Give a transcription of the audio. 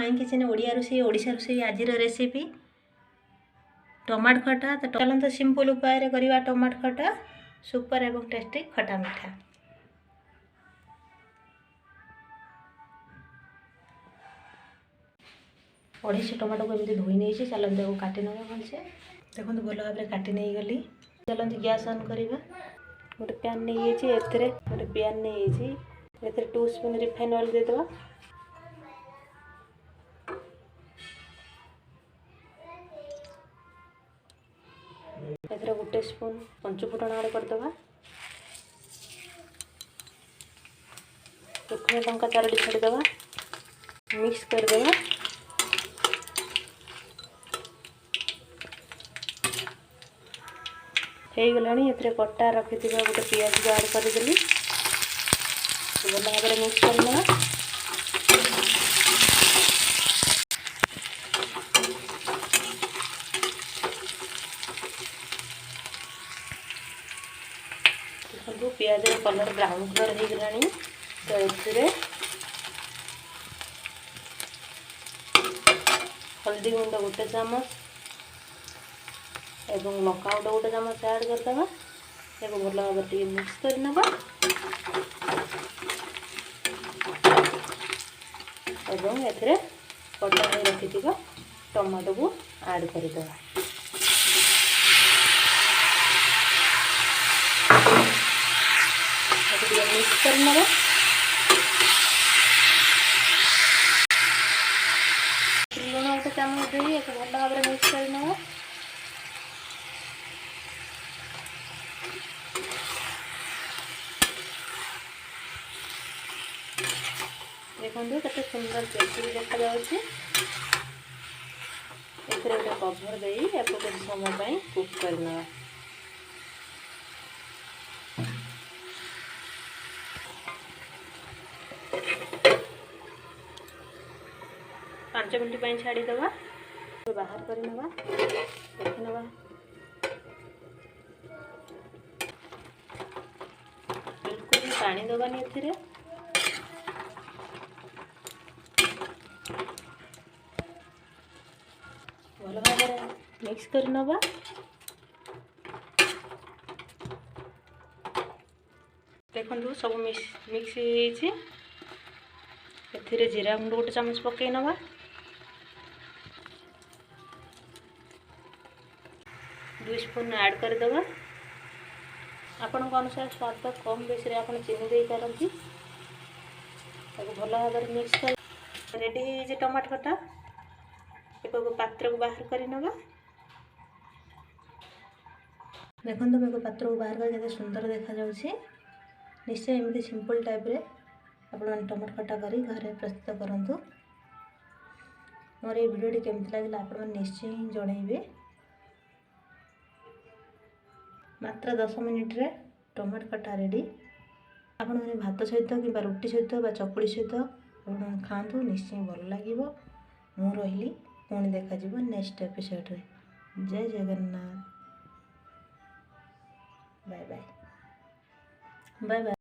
Drawing kitchen Odia रोषे Odisha रोषे आज recipe tomato खटा। तो चलते सिंपल उपाय करवा टमाटो खटा सुपर एवं टेस्टी खटा मिठा। अढ़ाई टमाटो को एमती धोई नहीं चलते काटी ना भलसे देखो भल भाव में काटी नहीं गली। चलते गैस ऑन करवा गोटे पैन नहीं गोटे पैन नहीं 2 स्पून रिफाइन ऑयल देदेवा। एथरे गोटे स्पून पंचफुटन ऐड करदे। सुखना लंका 4टी छाड़ीदे मिक्स करदे। हो गलानी एथरे कटा रखि गोटे पियाज को ऐड करदेली भल भाव में मिक्स करना। देखो पियाज कलर ब्राउन कलर हो गलानी। तो ये हल्दी गुंड गोटे चामच एवं लंका गुंड गोटे चामच ऐड करदे। भल भाव में मिक्स करना एवं एथरे कटा हो रखि टमाटो को ऐड करदे। मिक्स करना लुण गोटे चामच दे भल भाव में मिक्स करना। देखो केते सुंदर टेस्टी देखा जाउछि। एथरे गोटे कभर दे कुछ समय कुक करना। 5 मिनट छाड़ीदे बाहर करना। देखना बिल्कुल भी पानी दबानी एथिरे भल भाव में मिक्स करना। देखो सब मिक्स हो जीरा गुंड गोटे चामच पकई नवा। 2 स्पून ऐड करदे। आपण अनुसार स्वाद कम बेसी आप चीनी दे पारती। भल भाव में मिक्स कर रेडी हो टमाटो खटा। एक पात्र को बाहर करना। देखो मैं पात्र को बाहर कर सुंदर देखा जाउछि। निश्चय एमती सिंपल टाइप रे आपण टमाटो खटा करी घरे प्रस्तुत करंतु। मोर ये वीडियो केमती लागला आपण निश्चय जणैबे। मात्र 10 मिनिट रे टमाटो खटा रेडी। आपण मैंने भात सहित कि रुटी सहित चकुड़ी सहित आपण खातु निश्चय भल लगे। मु रही पुणी देखा नेक्स्ट एपिसोड रे। जय Jagannath. Bye bye bye bye.